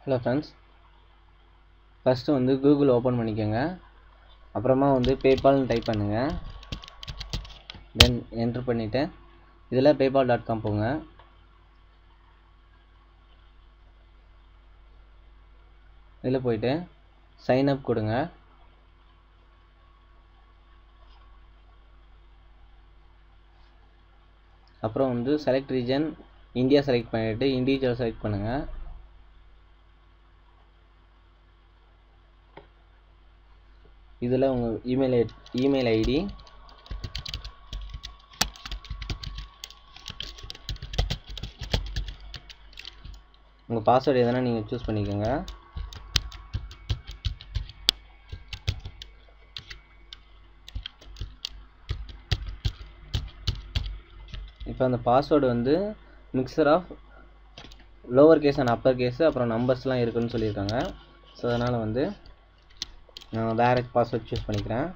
Hello friends, first வந்து Google open பண்ணிக்கோங்க. அப்புறமா வந்து பேபால்னு டைப் பண்ணுங்கள். தென் என்ட்ரு பண்ணிவிட்டு இதில் paypal.com போங்க. இதில் போயிட்டு சைன் அப் கொடுங்க. அப்புறம் வந்து செலக்ட் ரீஜன் இந்தியா செலக்ட் பண்ணிவிட்டு இண்டிவிஜுவல் செலக்ட் பண்ணுங்கள். இதில் உங்கள் இமெயில் ஐடி, உங்கள் பாஸ்வேர்டு எதனா நீங்கள் சூஸ் பண்ணிக்கோங்க. இப்போ அந்த பாஸ்வேர்டு வந்து mixture of lower case and upper case அப்புறம் நம்பர்ஸ்லாம் இருக்குதுன்னு சொல்லியிருக்காங்க. ஸோ அதனால் வந்து நான் வேறு பாஸ்வேர்ட் சூஸ் பண்ணிக்கிறேன்.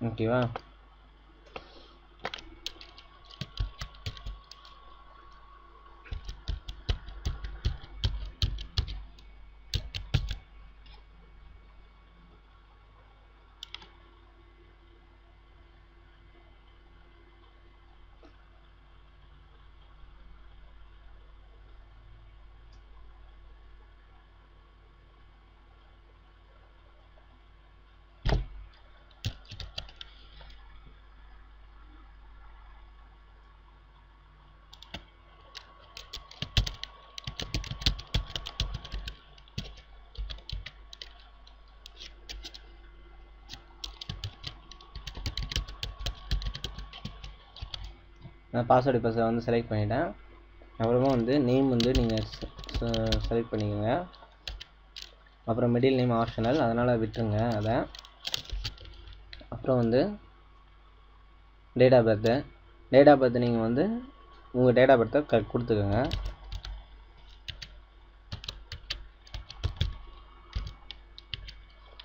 ஓகேவா? நான் பாஸ்வேர்டு இப்போ வந்து செலக்ட் பண்ணிட்டேன். அப்புறமா வந்து நேம் வந்து நீங்கள் செலக்ட் பண்ணிக்கோங்க. அப்புறம் மிடில் நேம் ஆப்ஷனல், அதனால் விட்டுருங்க அதை. அப்புறம் வந்து டேட் ஆஃப் பர்த்து நீங்கள் வந்து உங்கள் டேட் ஆஃப் பர்த்தை கொடுத்துக்கோங்க.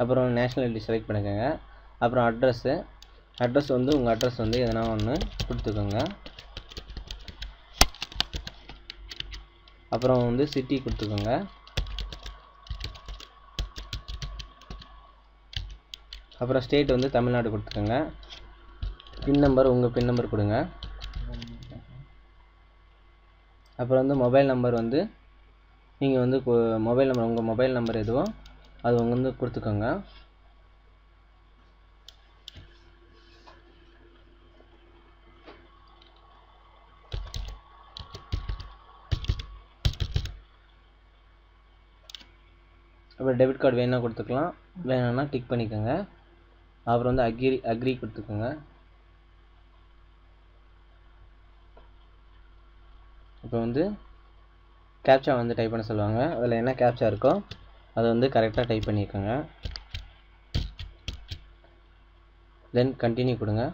அப்புறம் நேஷ்னாலிட்டி செலக்ட் பண்ணிக்கோங்க. அப்புறம் அட்ரஸ் வந்து உங்கள் அட்ரஸ் வந்து எதனா ஒன்று கொடுத்துக்கோங்க. அப்புறம் வந்து சிட்டி கொடுத்துக்கோங்க. அப்புறம் ஸ்டேட் வந்து தமிழ்நாடு கொடுத்துக்கோங்க. உங்கள் பின் நம்பர் கொடுங்க. அப்புறம் வந்து மொபைல் நம்பர் வந்து நீங்கள் வந்து உங்கள் மொபைல் நம்பர் எதுவோ அது வந்து கொடுத்துக்கோங்க. அப்புறம் டெபிட் கார்டு வேணும்னா கொடுத்துக்கலாம், வேணும்னா கிளிக் பண்ணிக்கோங்க. அப்புறம் வந்து அக்ரி கொடுத்துக்கோங்க. இப்போ வந்து கேப்சா வந்து டைப் பண்ண சொல்லுவாங்க. அதில் என்ன கேப்சா இருக்கோ அதை வந்து கரெக்டாக டைப் பண்ணிக்கோங்க. தென் கண்டினியூ கொடுங்க.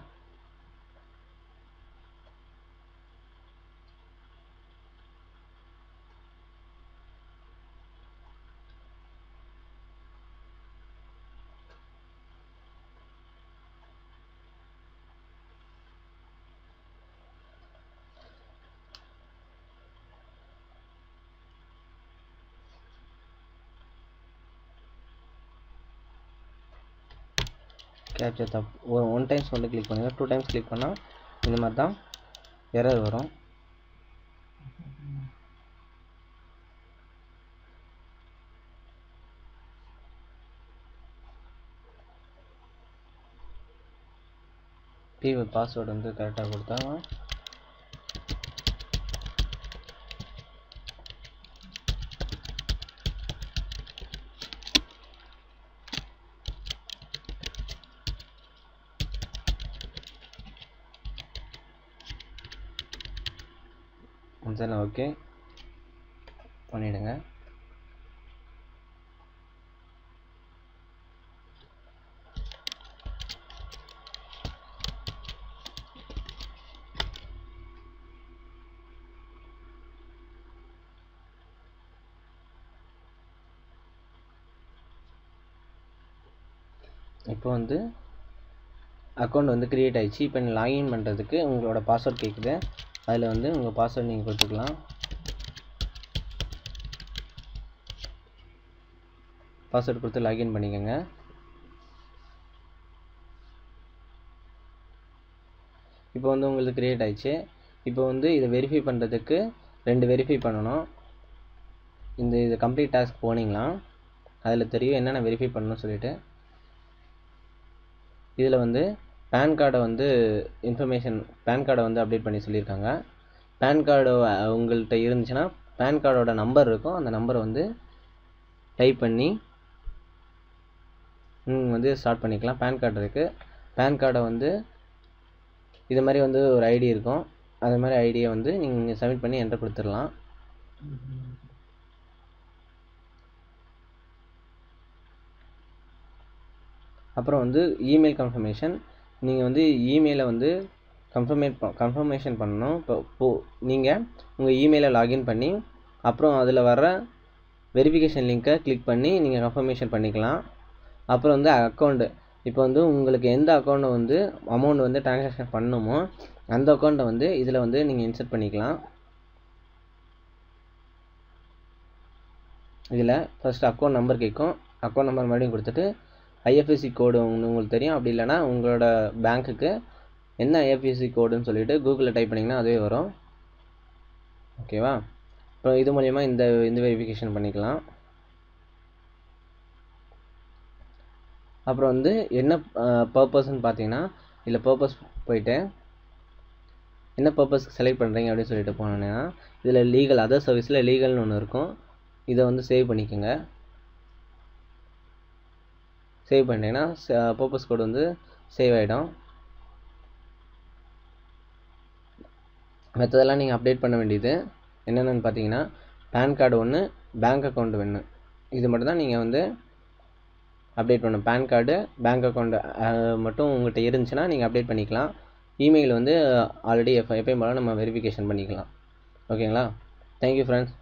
கேப்சா தப்பு ஒன் டைம்ஸ் வந்து கிளிக் பண்ணுங்கள். 2 டைம்ஸ் கிளிக் பண்ணால் இந்த மாதிரி தான் எரர் வரும். பாஸ்வேர்டு வந்து கரெக்டாக கொடுத்தா ஓகே பண்ணிவிடுங்க. இப்போ வந்து அக்கௌண்ட் வந்து க்ரியேட் ஆகிடுச்சு. இப்போ லாகின் பண்ணுறதுக்கு உங்களோட பாஸ்வேர்ட் கேட்குது. அதில் வந்து உங்கள் பாஸ்வேர்ட் நீங்கள் கொடுத்துக்கலாம். பாஸ்வேர்ட் கொடுத்து லாகின் பண்ணிக்கோங்க. இப்போ வந்து உங்களுக்கு க்ரியேட் ஆகிடுச்சு. இப்போ வந்து இதை வெரிஃபை பண்ணுறதுக்கு 2 வெரிஃபை பண்ணணும். இது கம்ப்ளீட் டாஸ்க் போனீங்களா அதில் தெரியும் என்னென்ன வெரிஃபை பண்ணணும்னு சொல்லிட்டு. இதில் வந்து பேன் கார்டை வந்து பேன் கார்டை வந்து அப்டேட் பண்ணி சொல்லியிருக்காங்க. பேன் கார்டு உங்கள்கிட்ட இருந்துச்சுன்னா பேன் கார்டோட நம்பர் இருக்கும். அந்த நம்பரை வந்து டைப் பண்ணி வந்து ஸ்டார்ட் பண்ணிக்கலாம். பேன் கார்டு இருக்குது. பேன் கார்டை வந்து இது மாதிரி வந்து ஒரு ஐடி இருக்கும். அது மாதிரி ஐடியை வந்து நீங்கள் சப்மிட் பண்ணி என்டர் கொடுத்துடலாம். அப்புறம் வந்து இமெயில் கன்ஃபர்மேஷன். நீங்கள் வந்து இமெயிலை வந்து கன்ஃபர்மேஷன் பண்ணணும். இப்போ நீங்கள் உங்கள் இமெயிலை லாகின் பண்ணி அப்புறம் அதில் வர வெரிஃபிகேஷன் லிங்க்கை கிளிக் பண்ணி நீங்கள் கன்ஃபர்மேஷன் பண்ணிக்கலாம். அப்புறம் வந்து அக்கௌண்ட்டு, இப்போ வந்து உங்களுக்கு எந்த அக்கௌண்ட்டை வந்து அமௌண்ட் வந்து ட்ரான்சாக்ஷன் பண்ணணுமோ அந்த அக்கௌண்ட்டை வந்து இதில் வந்து நீங்கள் இன்சர்ட் பண்ணிக்கலாம். இதில் ஃபஸ்ட்டு அக்கௌண்ட் நம்பர் கேட்கும். அக்கௌண்ட் நம்பர் மறுபடியும் கொடுத்துட்டு ஐஎஃப்எஸ்சி கோடு உங்களுக்கு தெரியும். அப்படி இல்லைனா உங்களோட பேங்க்குக்கு என்ன ஐஎஃப்எஸ்சி கோடுன்னு சொல்லிட்டு கூகுளில் டைப் பண்ணிங்கன்னா அதுவே வரும். ஓகேவா? இப்போ இது மூலயமா இந்த வெரிஃபிகேஷன் பண்ணிக்கலாம். அப்புறம் வந்து என்ன பர்பஸ்ன்னு பார்த்தீங்கன்னா இதில் பர்பஸ் போயிட்டு என்ன பர்பஸ்க்கு செலக்ட் பண்ணுறீங்க அப்படின்னு சொல்லிட்டு போனோன்னா இதில் லீகல், அதர் சர்வீஸில் லீகல்னு ஒன்று இருக்கும். இதை வந்து சேவ் பண்ணிக்கோங்க. சேவ் பண்ணிட்டீங்கன்னா பர்பஸ் கோடு வந்து சேவ் ஆகிடும். மற்றதெல்லாம் நீங்கள் அப்டேட் பண்ண வேண்டியது என்னென்னு பார்த்தீங்கன்னா பேன் கார்டு ஒன்று, பேங்க் அக்கௌண்ட் ஒன்று. இது மட்டும் தான் நீங்கள் வந்து அப்டேட் பண்ணணும். பேன் கார்டு, பேங்க் அக்கௌண்ட் மட்டும் உங்கள்கிட்ட இருந்துச்சுன்னா நீங்கள் அப்டேட் பண்ணிக்கலாம். இமெயில் வந்து ஆல்ரெடி எப்பயும் போல நம்ம வெரிஃபிகேஷன் பண்ணிக்கலாம். ஓகேங்களா? Thank you friends.